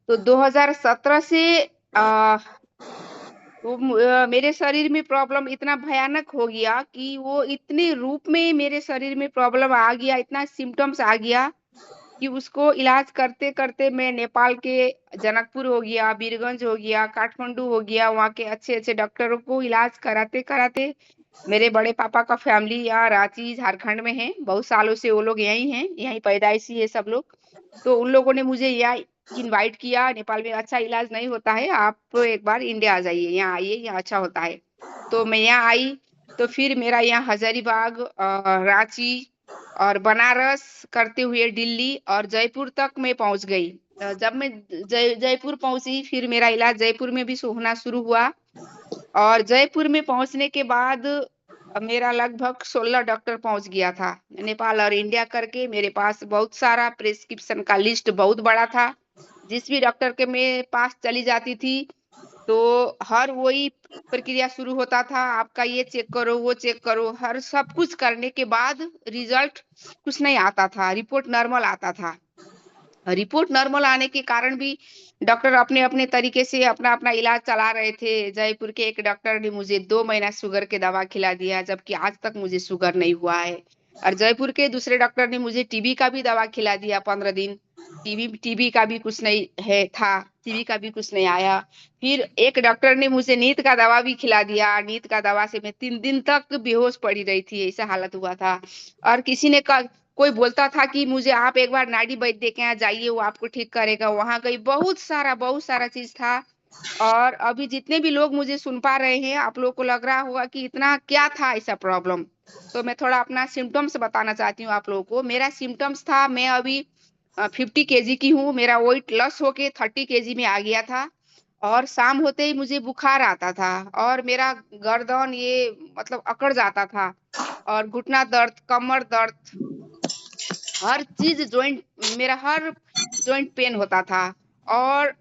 तो 2017 से अ, मेरे शरीर में प्रॉब्लम इतना भयानक हो गया कि वो इतने रूप में मेरे शरीर में प्रॉब्लम आ गया, इतना सिम्पटम्स आ गया कि उसको इलाज करते-करते मैं नेपाल के जनकपुर हो गया, वीरगंज हो गया, काठमांडू हो गया, वहाँ के अच्छे-अच्छे डॉक्टरों को इलाज कराते-कराते मेरे बड़े पापा का फैमिली यहाँ रांची, झारखंड में है। बहुत सालों से वो लोग यहीं हैं, यहीं पैदाइशी है सब लोग। तो उन लोगों ने मुझे यहाँ इनवाइट किया, नेपाल में अच्छा इलाज नहीं होता है, आप एक बार इंडिया आ जाइए, यहाँ आइए, यहाँ अच्छा होता है। तो मैं यहाँ आई, तो फिर मेरा यहाँ हजारीबाग रांची और बनारस करते हुए दिल्ली और जयपुर तक मैं पहुँच गई। जब मैं जयपुर पहुँची, फिर मेरा इलाज जयपुर में भी होना शुरू हुआ और जयपुर में पहुँचने के बाद मेरा लगभग 16 डॉक्टर पहुँच गया था। नेपाल और इंडिया करके मेरे पास बहुत सारा प्रिस्क्रिप्शन का लिस्ट बहुत बड़ा था। जिस भी डॉक्टर के मैं पास चली जाती थी, तो हर वही प्रक्रिया शुरू होता था, आपका ये चेक करो, वो चेक करो, हर सब कुछ करने के बाद रिजल्ट कुछ नहीं आता था, रिपोर्ट नॉर्मल आता था। रिपोर्ट नॉर्मल आने के कारण भी डॉक्टर अपने-अपने तरीके से अपना-अपना इलाज चला रहे थे। जयपुर के एक डॉक्टर ने मुझे 2 महीना शुगर के दवा खिला दिया, जबकि आज तक मुझे शुगर नहीं हुआ है। और जयपुर के दूसरे डॉक्टर ने मुझे टीबी का भी दवा खिला दिया 15 दिन। टीबी टीबी का भी कुछ नहीं है था, टीबी का भी कुछ नहीं आया। फिर एक डॉक्टर ने मुझे नींद का दवा भी खिला दिया। नींद का दवा से मैं 3 दिन तक बेहोश पड़ी रही थी, ऐसा हालत हुआ था। और किसी ने कोई बोलता था कि मुझे आप एक बार नाड़ी वैद्य के यहाँ जाइए, वो आपको ठीक करेगा। वहाँ गई, बहुत सारा चीज़ था। और अभी जितने भी लोग मुझे सुन पा रहे हैं, आप लोगों को लग रहा होगा कि इतना क्या था ऐसा प्रॉब्लम। तो मैं थोड़ा अपना सिम्पटम्स बताना चाहती हूँ आप लोगों को। मेरा सिम्पटम्स था, मैं अभी 50 केजी की हूँ, मेरा वेट लॉस होके 30 केजी में आ गया था और शाम होते ही मुझे बुखार आता था और मेरा गर्दन ये मतलब अकड़ जाता था और घुटना दर्द, कमर दर्द, हर चीज़ जॉइंट मेरा हर जॉइंट पेन होता था और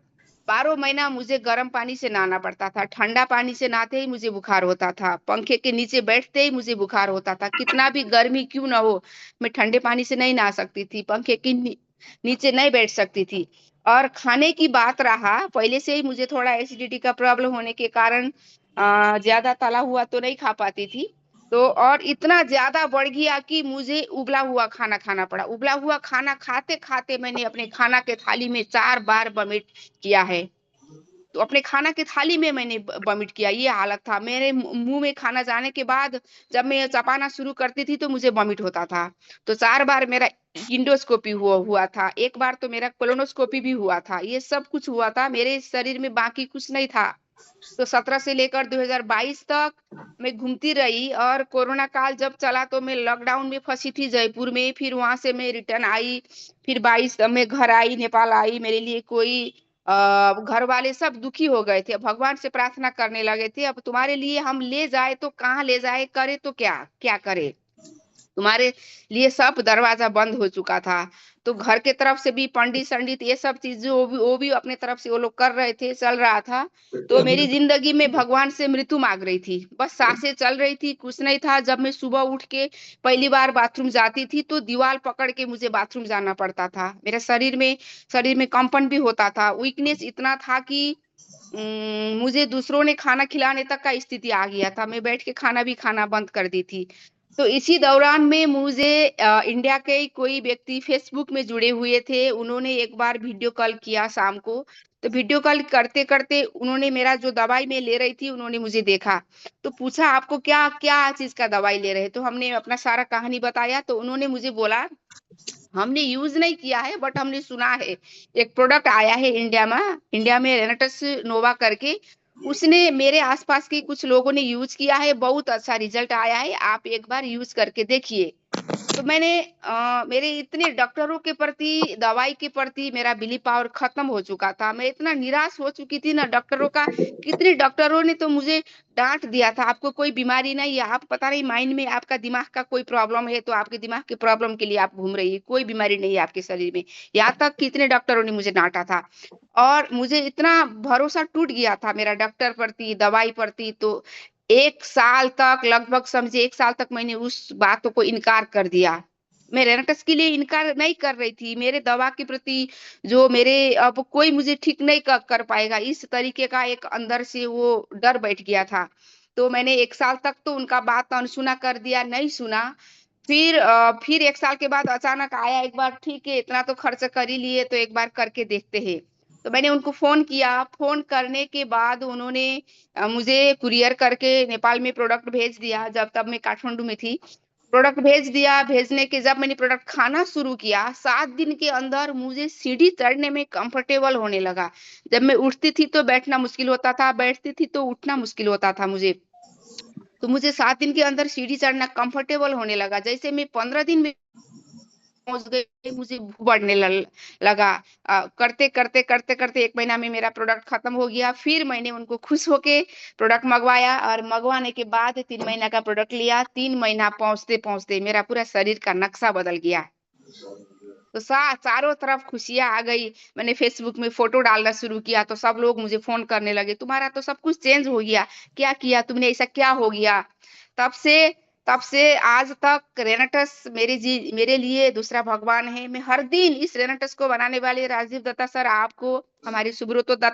12 महीना मुझे गर्म पानी से नहाना पड़ता था। ठंडा पानी से नहाते ही मुझे बुखार होता था। पंखे के नीचे बैठते ही मुझे बुखार होता था। कितना भी गर्मी क्यों ना हो, मैं ठंडे पानी से नहीं नहा सकती थी। पंखे के नीचे नहीं बैठ सकती थी। और खाने की बात रहा, पहले से ही मुझे थोड़ा एसिडिटी का प्रॉब्लम होने के कारण ज़्यादा तला हुआ तो नहीं खा पाती थी। तो और इतना ज़्यादा बढ़ गया कि मुझे उबला हुआ खाना खाना पड़ा। उबला हुआ खाना खाते-खाते मैंने अपने खाना के थाली में 4 बार वॉमिट किया है। तो अपने खाना की थाली में मैंने वॉमिट किया, ये हालत था। मेरे मुँह में खाना जाने के बाद जब मैं चबाना शुरू करती थी तो मुझे वॉमिट होता था। तो 4 बार मेरा एंडोस्कोपी हुआ था। 1 बार तो मेरा कोलोनोस्कोपी भी हुआ था। ये सब कुछ हुआ था, मेरे शरीर में बाकी कुछ नहीं था। तो 17 से लेकर 2022 तक मैं घूमती रही और कोरोना काल जब चला तो मैं लॉकडाउन में फँसी थी जयपुर में, फिर वहाँ से मैं रिटर्न आई, फिर 22 में घर आई, नेपाल आई, मेरे लिए कोई घर वाले सब दुखी हो गए थे, भगवान से प्रार्थना करने लगे थे, अब तुम्हारे लिए हम ले जाए तो कहाँ ले जाए, करे तो क्या? क्या करे? तुम्हारे लिए सब दरवाज़ा बंद हो चुका था। तो घर के तरफ से भी पंडित-संडित ये सब चीज़ें वो भी अपने तरफ से वो लोग कर रहे थे, चल रहा था। तो मेरी ज़िंदगी में भगवान से मृत्यु माँग रही थी। बस साँसें चल रही थी, कुछ नहीं था। जब मैं सुबह उठ के पहली बार बाथरूम जाती थी, तो दीवाल पकड़ के मुझे बाथरूम जाना पड़ता था। मेरे शरीर में कंपन भी होता था। वीकनेस इतना था कि मुझे दूसरों ने खाना खिलाने तक का स्थिति आ गया था। मैं बैठ के खाना भी खाना बंद कर दी थी। तो इसी दौरान में मुझे इंडिया के ही कोई व्यक्ति फ़ेसबुक में जुड़े हुए थे। उन्होंने एक बार वीडियो कॉल किया शाम को। तो वीडियो कॉल करते-करते उन्होंने मेरा जो दवाई मैं ले रही थी, उन्होंने मुझे देखा। तो पूछा, "आपको क्या क्या चीज़ का दवाई ले रहे हैं?" तो हमने अपना सारा कहानी बताया। तो उन्होंने मुझे बोला, हमने यूज़ नहीं किया है बट हमने सुना है। एक प्रोडक्ट आया है इंडिया में रेनेटस नोवा करके, उसने मेरे आस-पास के कुछ लोगों ने यूज़ किया है, बहुत अच्छा रिज़ल्ट आया है, आप एक बार यूज़ करके देखिए। तो मैंने मेरे इतने डॉक्टरों के प्रति, दवाई के प्रति मेरा बिलीव पावर खत्म हो चुका था। मैं इतना निराश हो चुकी थी ना डॉक्टरों का, कितने डॉक्टरों ने तो मुझे डाँट दिया था, आपको कोई बीमारी नहीं है, आप पता नहीं माइंड में आपका दिमाग का कोई प्रॉब्लम है, तो आपके दिमाग की प्रॉब्लम के लिए आप घूम रही है, कोई बीमारी नहीं है आपके शरीर में। यहाँ तक कितने डॉक्टरों ने मुझे डाँटा था और मुझे इतना भरोसा टूट गया था मेरा डॉक्टर प्रति, दवाई प्रति, तो 1 साल तक लगभग समझिए 1 साल तक मैंने उस बातों को इनकार कर दिया। मैं रेनेटस के लिए इनकार नहीं कर रही थी। मेरे दवा के प्रति जो मेरे अब कोई मुझे ठीक नहीं कर पाएगा, इस तरीके का एक अंदर से वो डर बैठ गया था। तो मैंने 1 साल तक तो उनका बात अनसुना कर दिया, नहीं सुना। फिर 1 साल के बाद अचानक आया एक बार, ठीक है इतना तो खर्च कर ही लिए तो एक बार करके देखते हैं। तो मैंने उनको फ़ोन किया, फ़ोन करने के बाद उन्होंने मुझे कुरियर करके नेपाल में प्रोडक्ट भेज दिया, जब तब मैं काठमांडू में थी। प्रोडक्ट भेज दिया, भेजने के जब मैंने प्रोडक्ट खाना शुरू किया, 7 दिन के अंदर मुझे सीढ़ी चढ़ने में कंफर्टेबल होने लगा। जब मैं उठती थी तो बैठना मुश्किल होता था, बैठती थी तो उठना मुश्किल होता था मुझे। तो मुझे 7 दिन के अंदर सीढ़ी चढ़ना कंफर्टेबल होने लगा। जैसे मैं 15 दिन में पहुँच गई, मुझे भूख बढ़ने लगा। करते-करते 1 महीना में मेरा प्रोडक्ट खत्म हो गया। फिर मैंने उनको खुश होके प्रोडक्ट मँगवाया और मँगवाने के बाद 3 महीना का प्रोडक्ट लिया। 3 महीना पहुँचते-पहुँचते मेरा पूरा शरीर का नक्शा बदल गया। तो चारों तरफ खुशियाँ आ गई। मैंने फ़ेसबुक में फ़ोटो डालना शुरू किया तो सब लोग मुझे फ़ोन करने लगे, "तुम्हारा तो सब कुछ चेंज हो गया। क्या किया तुमने? ऐसा क्या हो गया?" तब से तब से आज तक रेनेटस मेरे लिए दूसरा भगवान है। मैं हर दिन इस रेनेटस को बनाने वाले राजीव दत्ता सर आपको, हमारे सुब्रतो दत्ता